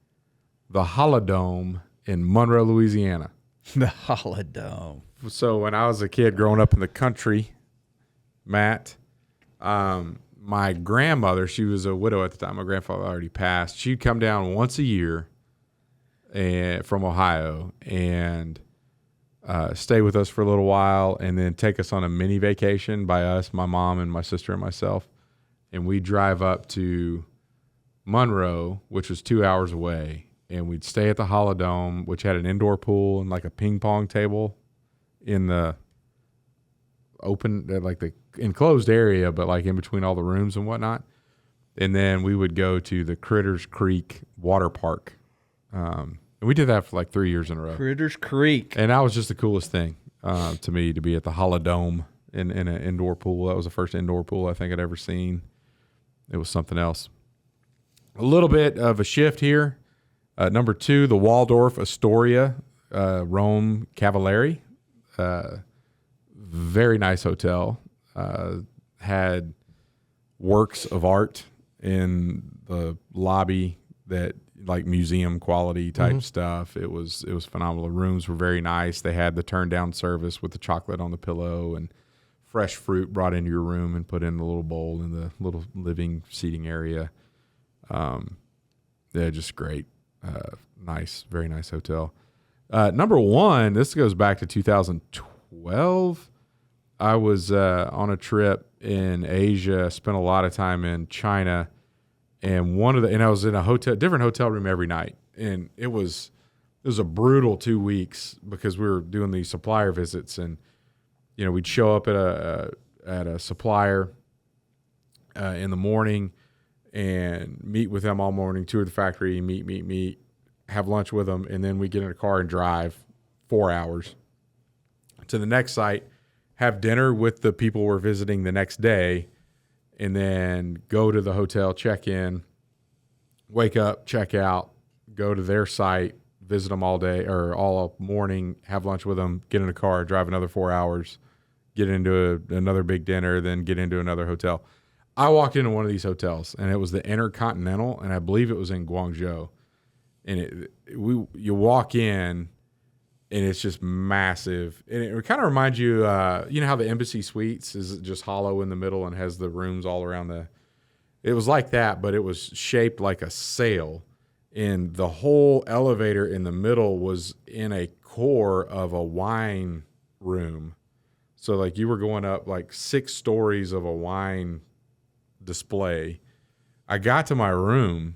B: the Holodome in Monroe, Louisiana.
A: The Holodome.
B: So when I was a kid growing up in the country, Matt, my grandmother, she was a widow at the time. My grandfather already passed. She'd come down once a year from Ohio and stay with us for a little while and then take us on a mini vacation by us, my mom and my sister and myself. And we'd drive up to Monroe, which was 2 hours away. And we'd stay at the Holodome, which had an indoor pool and like a ping pong table in the open, like the enclosed area, but like in between all the rooms and whatnot. And then we would go to the Critters Creek water park. And we did that for like 3 years in a row.
A: Critters Creek.
B: And that was just the coolest thing to me, to be at the Holodome in an indoor pool. That was the first indoor pool I think I'd ever seen. It was something else. A little bit of a shift here. Number 2, the Waldorf Astoria, Rome Cavalieri. Very nice hotel. Had works of art in the lobby, that like museum quality type stuff. It was phenomenal. The rooms were very nice. They had the turn down service with the chocolate on the pillow and fresh fruit brought into your room and put in a little bowl in the little living seating area. Yeah, just great. Nice, very nice hotel. Number 1, this goes back to 2012. I was on a trip in Asia, spent a lot of time in China, and I was in a different hotel room every night, and it was a brutal 2 weeks because we were doing these supplier visits, and we'd show up at a supplier in the morning and meet with them all morning, tour the factory, meet, have lunch with them, and then we get in a car and drive 4 hours to the next site, have dinner with the people we're visiting the next day, and then go to the hotel, check in, wake up, check out, go to their site, visit them all day or all morning, have lunch with them, get in a car, drive another 4 hours, get into another big dinner, then get into another hotel. I walked into one of these hotels, and it was the Intercontinental, and I believe it was in Guangzhou. And you walk in, and it's just massive. And it kind of reminds you, you know how the Embassy Suites is just hollow in the middle and has the rooms all around it was like that, but it was shaped like a sail. And the whole elevator in the middle was in a core of a wine room. So like you were going up like 6 stories of a wine display. I got to my room,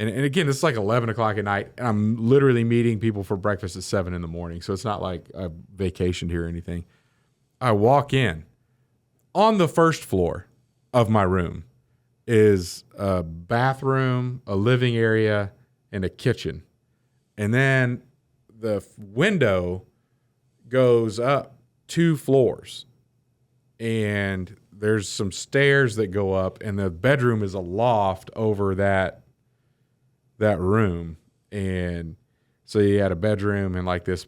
B: and again, it's like 11 o'clock at night, and I'm literally meeting people for breakfast at 7 in the morning. So it's not like I vacationed here or anything. I walk in. On the first floor of my room is a bathroom, a living area, and a kitchen. And then the window goes up 2 floors, and there's some stairs that go up, and the bedroom is a loft over that room. And so you had a bedroom and like this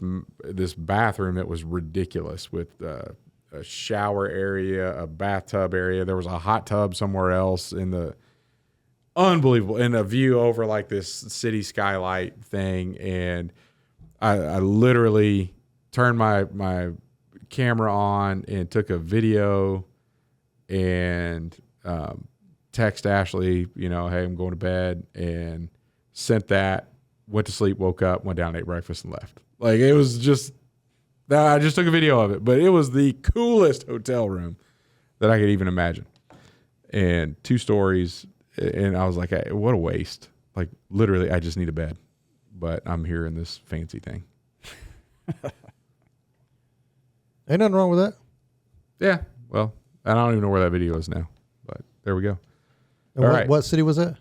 B: bathroom that was ridiculous, with a shower area, a bathtub area. There was a hot tub somewhere else unbelievable, and a view over like this city skylight thing. And I literally turned my camera on and took a video and text Ashley, hey, I'm going to bed, and sent that, went to sleep, woke up, went down, ate breakfast, and left. Like, it was just, I just took a video of it, but it was the coolest hotel room that I could even imagine. And 2 stories, and I was like, hey, what a waste. Like, literally, I just need a bed, but I'm here in this fancy thing.
C: Ain't nothing wrong with that.
B: Yeah, well, I don't even know where that video is now, but there we go.
C: And what city was that?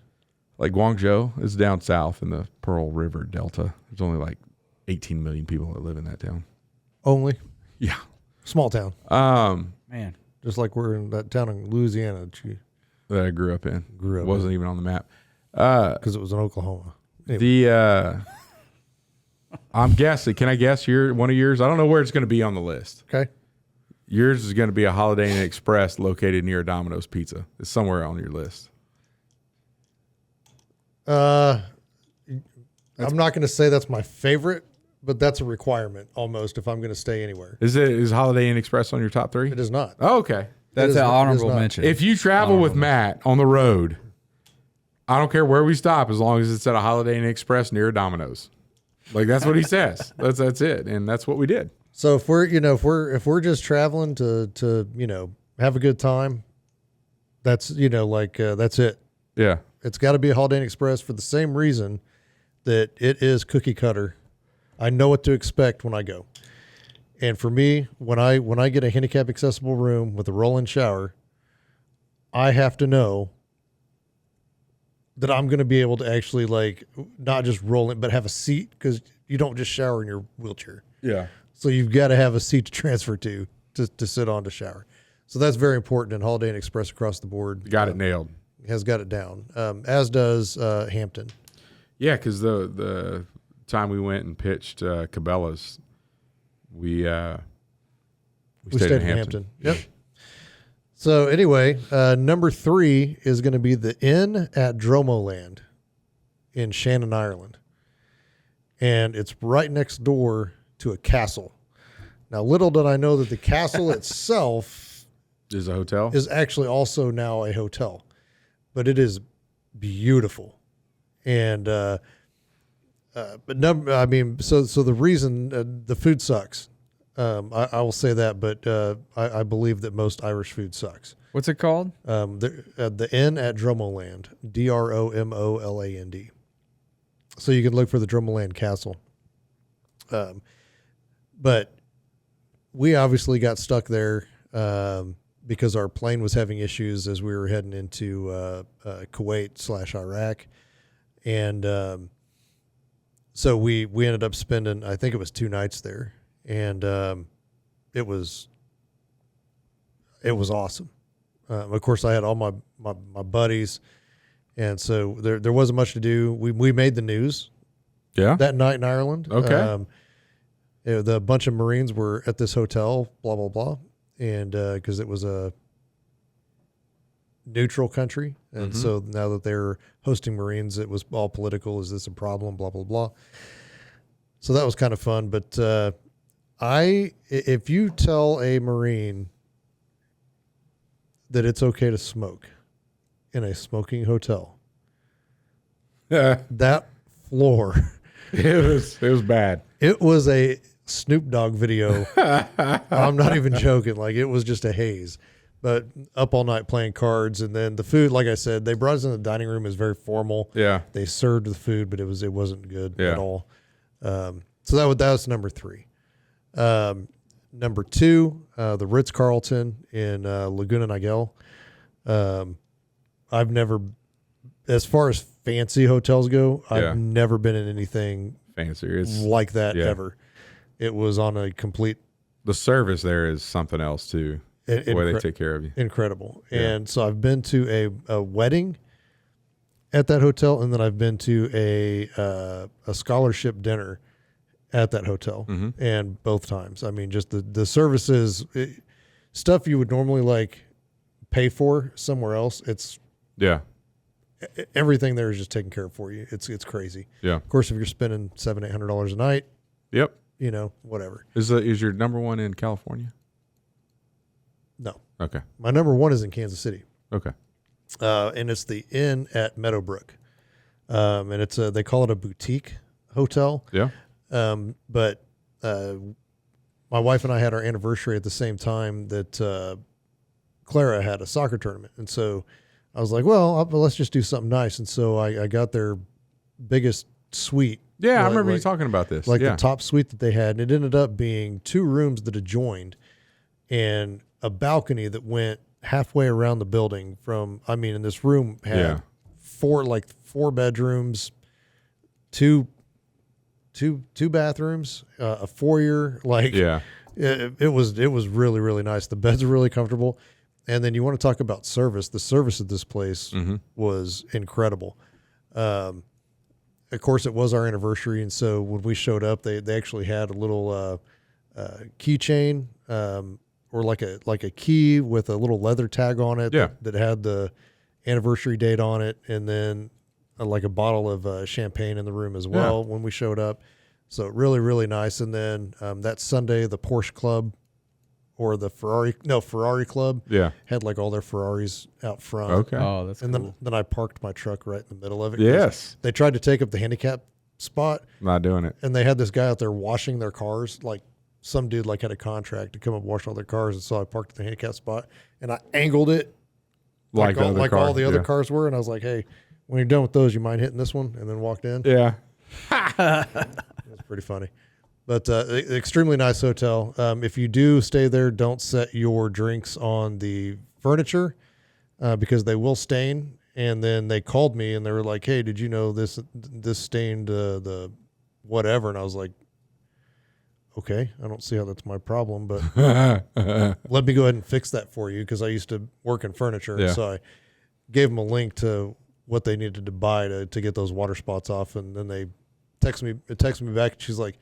B: Like Guangzhou is down south in the Pearl River Delta. There's only like 18 million people that live in that town.
C: Only?
B: Yeah.
C: Small town.
A: Man.
C: Just like we're in that town in Louisiana
B: that I grew up in. Wasn't even on the map.
C: Because it was in Oklahoma. Anyway.
B: I'm guessing. Can I guess one of yours? I don't know where it's going to be on the list.
C: Okay.
B: Yours is going to be a Holiday Inn Express located near Domino's Pizza. It's somewhere on your list.
C: I'm not going to say that's my favorite, but that's a requirement almost if I'm going to stay anywhere.
B: Is Holiday Inn Express on your top 3?
C: It is not.
B: Oh, okay.
A: That's an honorable
C: not.
A: mention.
B: If you travel with Matt on the road, I don't care where we stop as long as it's at a Holiday Inn Express near a Domino's. Like that's what he says. That's it, and that's what we did.
C: So if we're just traveling to have a good time, that's that's it.
B: Yeah.
C: It's got to be a Holiday Inn Express for the same reason that it is cookie cutter. I know what to expect when I go. And for me, when I get a handicap accessible room with a roll-in shower, I have to know that I'm going to be able to actually not just roll it, but have a seat, because you don't just shower in your wheelchair.
B: Yeah.
C: So you've got to have a seat to transfer to sit on to shower. So that's very important, and Holiday Inn Express across the board
B: Got it nailed.
C: has got it down, as does Hampton.
B: Yeah, because the time we went and pitched Cabela's, we stayed in Hampton.
C: Yep. So anyway, number 3 is going to be the Inn at Dromoland in Shannon, Ireland. And it's right next door to a castle. Now, little did I know that the castle itself
B: Is a hotel?
C: is actually also now a hotel. But it is beautiful. And so the reason the food sucks. I will say that, but I believe that most Irish food sucks.
A: What's it called?
C: The Inn at Dromoland, Dromoland. So you can look for the Dromoland Castle. But we obviously got stuck there because our plane was having issues as we were heading into Kuwait/Iraq. And so we ended up spending, I think it was 2 nights there. And it was awesome. Of course, I had all my buddies, and so there wasn't much to do. We made the news that night in Ireland.
B: Okay.
C: The bunch of Marines were at this hotel, blah blah blah, and because it was a neutral country, and so now that they're hosting Marines, it was all political. Is this a problem? Blah blah blah. So that was kind of fun, but. If you tell a Marine that it's okay to smoke in a smoking hotel, that floor,
B: it was bad.
C: it was a Snoop Dogg video. I'm not even joking. Like, it was just a haze, but up all night playing cards. And then the food, like I said, they brought us in the dining room. It was very formal.
B: Yeah.
C: They served the food, but it wasn't good
B: Yeah.
C: at all. So that was number 3. Number 2, the Ritz-Carlton in Laguna Niguel. I've never, as far as fancy hotels go, I've never been in anything
B: Fancier. It's
C: like that ever. It was on a complete.
B: the service there is something else too. The way they take care of you.
C: Incredible.
B: Yeah.
C: And so I've been to a wedding at that hotel, and then I've been to a scholarship dinner at that hotel, and both times. I mean, just the services, stuff you would normally pay for somewhere else. It's everything there is just taken care of for you. It's crazy.
B: Yeah.
C: Of course, if you're spending $700-800 a night,
B: Yep.
C: Whatever.
B: Is your number 1 in California?
C: No,
B: Okay.
C: my number 1 is in Kansas City,
B: Okay.
C: and it's the Inn at Meadowbrook, and it's they call it a boutique hotel.
B: Yeah.
C: But my wife and I had our anniversary at the same time that Clara had a soccer tournament. And so I was like, well, let's just do something nice. And so I got their biggest suite.
B: Yeah, I remember you talking about this.
C: The top suite that they had. And it ended up being 2 rooms that adjoined and a balcony that went halfway around the building and this room had 4 bedrooms, two bathrooms, a foyer. It was really, really nice. The beds are really comfortable. And then you want to talk about service. The service at this place was incredible. Of course, it was our anniversary, and so when we showed up, they actually had a little keychain or like a key with a little leather tag on it that had the anniversary date on it, and then like a bottle of champagne in the room as well when we showed up. So really, really nice. And then that Sunday, the Porsche Club or the Ferrari Club had like all their Ferraris out front.
B: Okay.
A: Oh, that's
C: And
A: cool.
C: then I parked my truck right in the middle of it.
B: Yes.
C: They tried to take up the handicap spot,
B: Not doing it.
C: and they had this guy out there washing their cars. Like some dude like had a contract to come up and wash all their cars, and so I parked at the handicap spot and I angled it
B: Like
C: all the other
B: yeah.
C: cars were, and I was like, "Hey, when you're done with those, you mind hitting this one?" And then walked in.
B: Yeah.
C: It was pretty funny. But extremely nice hotel. If you do stay there, don't set your drinks on the furniture because they will stain. And then they called me and they were like, "Hey, did you know this stained the whatever?" And I was like, "Okay, I don't see how that's my problem, but let me go ahead and fix that for you," because I used to work in furniture.
B: Yeah.
C: So I gave them a link to what they needed to buy to get those water spots off. And then they texted me back and she's like,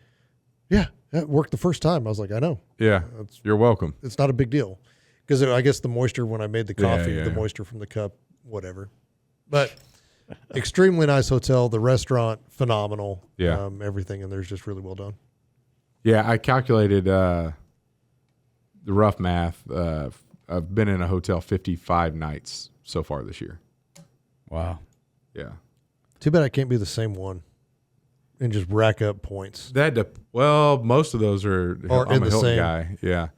C: "Yeah, that worked the first time." I was like, "I know.
B: Yeah. You're welcome.
C: It's not a big deal." Because I guess the moisture when I made the coffee,
B: yeah.
C: moisture from the cup, whatever. But extremely nice hotel. The restaurant, phenomenal.
B: Yeah.
C: Everything in there is just really well done.
B: Yeah, I calculated the rough math. I've been in a hotel 55 nights so far this year.
A: Wow.
B: Yeah.
C: Too bad I can't be the same one and just rack up points.
B: Well, most of those are
C: Or
B: I'm
C: in
B: a
C: the
B: Hilton
C: same.
B: guy. Yeah.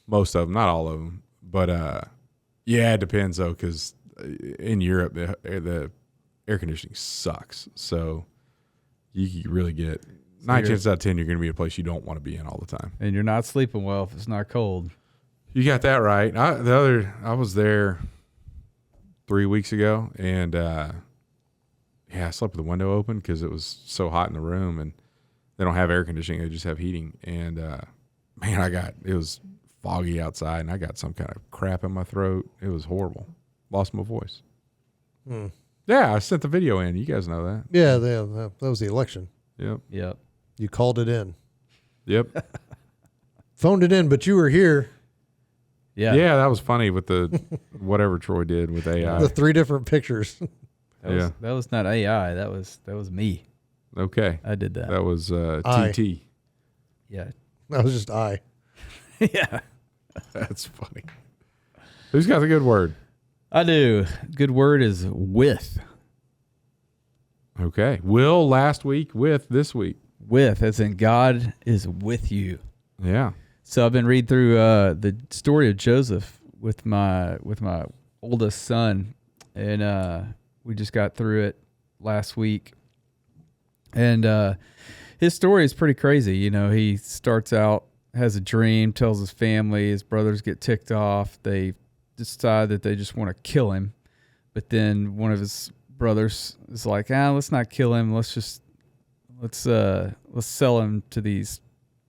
B: Most of them, not all of them. But yeah, it depends though, because in Europe the air conditioning sucks. So you really get 9 chances out of 10 you're going to be in a place you don't want to be in all the time.
A: And you're not sleeping well if it's not cold.
B: You got that right. I was there 3 weeks ago, and I slept with the window open because it was so hot in the room, and they don't have air conditioning; they just have heating. And man, it was foggy outside, and I got some kind of crap in my throat. It was horrible. Lost my voice. Yeah, I sent the video in. You guys know that.
C: Yeah, that was the election.
A: Yep.
C: You called it in.
B: Yep.
C: Phoned it in, but you were here.
A: Yeah.
B: Yeah, that was funny with the whatever Troy did with AI.
C: The 3 different pictures.
A: That was not AI. That was me.
B: Okay.
A: I did that.
B: That was
C: I.
B: TT.
A: Yeah.
C: That was just I.
A: Yeah.
B: That's funny. Who's got the good word?
A: I do. Good word is with.
B: Okay. Will last week, with this week.
A: With, as in God is with you.
B: Yeah.
A: So I've been reading through the story of Joseph with my oldest son, and we just got through it last week. And his story is pretty crazy. You know, he starts out, has a dream, tells his family, his brothers get ticked off. They decide that they just want to kill him. But then one of his brothers is like, let's not kill him. Let's sell him to these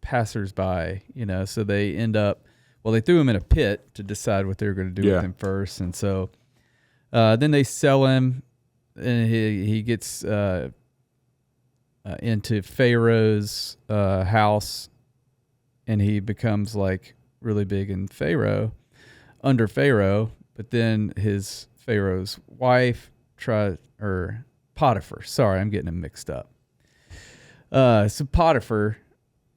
A: passersby, you know. So they end up, they threw him in a pit to decide what they were going to do with him first. And so then they sell him, and he gets into Pharaoh's house, and he becomes like really big in under Pharaoh. But then his Pharaoh's wife Potiphar. Sorry, I'm getting them mixed up. So Potiphar,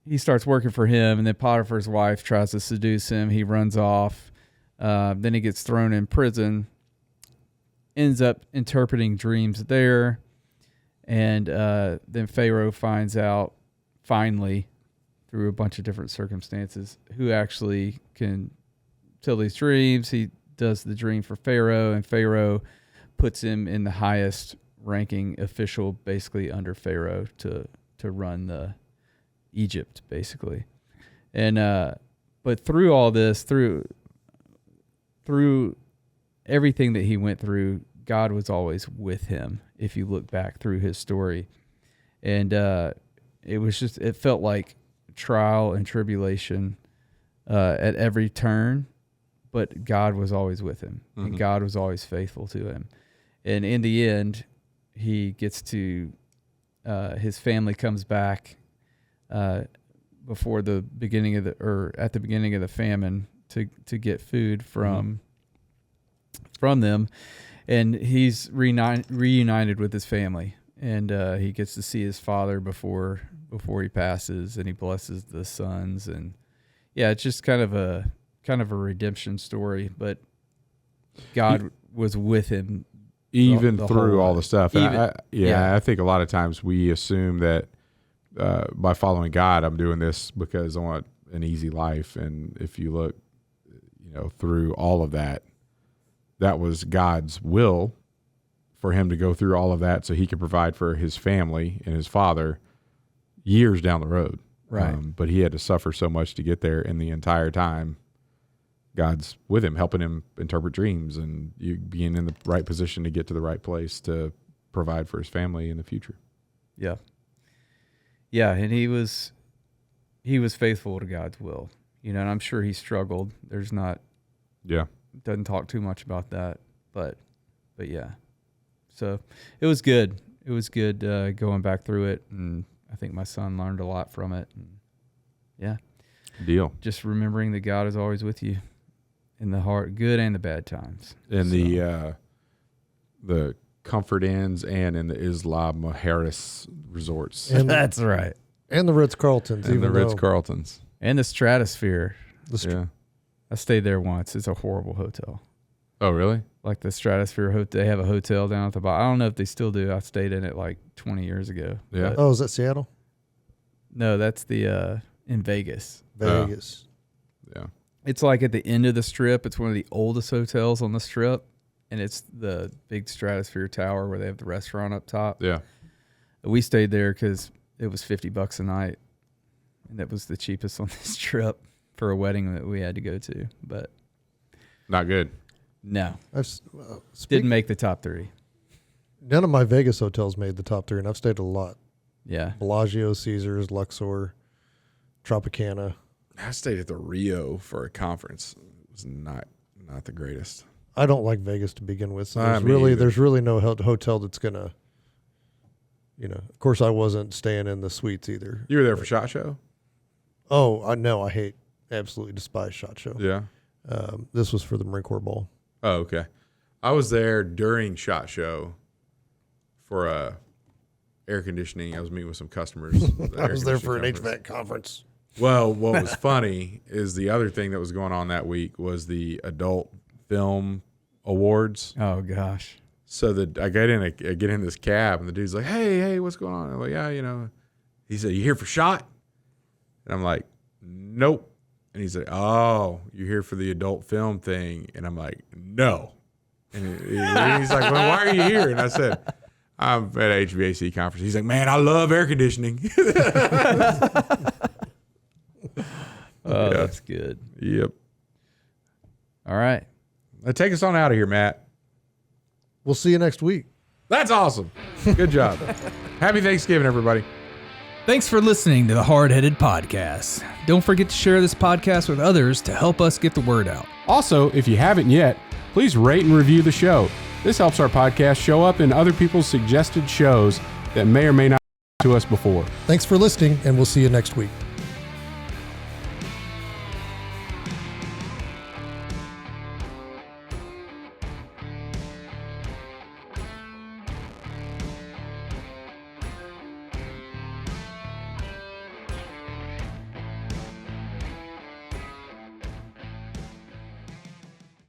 A: he starts working for him, and then Potiphar's wife tries to seduce him. He runs off. Then he gets thrown in prison, ends up interpreting dreams there. And then Pharaoh finds out, finally, through a bunch of different circumstances, who actually can tell these dreams. He does the dream for Pharaoh, and Pharaoh puts him in the highest ranking official, basically under Pharaoh, to run the Egypt, basically. And but through all this, through everything that he went through, God was always with him, if you look back through his story. And it felt like trial and tribulation at every turn, but God was always with him, and God was always faithful to him. And in the end, he gets to, his family comes back before the beginning of at the beginning of the famine to get food from them. And he's reunited with his family, and he gets to see his father before he passes, and he blesses the sons, and yeah, it's just kind of a redemption story. But God was with him
B: even
A: the
B: through
A: whole
B: all
A: life.
B: the stuff. And I think a lot of times we assume that by following God, I'm doing this because I want an easy life. And if you look, through all of that, that was God's will for him to go through all of that so he could provide for his family and his father years down the road.
A: Right.
B: But he had to suffer so much to get there, and the entire time God's with him, helping him interpret dreams and you being in the right position to get to the right place to provide for his family in the future.
A: Yeah. Yeah, and he was faithful to God's will. And I'm sure he struggled. Doesn't talk too much about that, but yeah. So it was good. It was good going back through it, and I think my son learned a lot from it. And yeah.
B: Deal.
A: Just remembering that God is always with you in the hard, good and the bad times.
B: And the Comfort Inns and in the Isla Mujeres resorts.
C: And
A: that's right.
C: And the Ritz-Carltons.
B: And the Ritz-Carltons.
A: And the Stratosphere.
B: Yeah.
A: I stayed there once. It's a horrible hotel.
B: Oh, really?
A: Like the Stratosphere Hotel. They have a hotel down at the bottom. I don't know if they still do. I stayed in it like 20 years ago.
B: Yeah.
C: Oh, is that Seattle?
A: No, that's the in Vegas.
C: Vegas.
B: Yeah.
A: It's like at the end of the strip. It's one of the oldest hotels on the strip, and it's the big Stratosphere Tower where they have the restaurant up top.
B: Yeah.
A: We stayed there because it was $50 a night, and that was the cheapest on this trip for a wedding that we had to go to. But
B: not good.
A: No,
C: Didn't
A: make the top 3.
C: None of my Vegas hotels made the top 3, and I've stayed at a lot.
A: Yeah.
C: Bellagio, Caesars, Luxor, Tropicana.
B: I stayed at the Rio for a conference. It was not the greatest.
C: I don't like Vegas to begin with. So
B: Me
C: there's really no hotel that's gonna, Of course, I wasn't staying in the suites either.
B: You were there for SHOT Show?
C: Oh, I absolutely despise SHOT Show.
B: Yeah.
C: This was for the Marine Corps Ball.
B: Oh, okay. I was there during SHOT Show for air conditioning. I was meeting with some customers.
C: I was there for an HVAC conference.
B: Well, what was funny is the other thing that was going on that week was the adult film awards.
A: Oh gosh.
B: So I get in this cab, and the dude's like, "Hey, what's going on?" I'm like, "Yeah, He said, "You here for SHOT?" And I'm like, "Nope." And he's like, "Oh, you're here for the adult film thing?" And I'm like, "No." And he's like, "Well, why are you here?" And I said, "I'm at an HVAC conference." He's like, "Man, I love air conditioning."
A: Oh, that's good.
B: Yep.
A: All right.
B: Now take us on out of here, Matt.
C: We'll see you next week.
B: That's awesome. Good job. Happy Thanksgiving, everybody.
A: Thanks for listening to the Hardheaded Podcast. Don't forget to share this podcast with others to help us get the word out.
D: Also, if you haven't yet, please rate and review the show. This helps our podcast show up in other people's suggested shows that may or may not have to us before.
C: Thanks for listening, and we'll see you next week.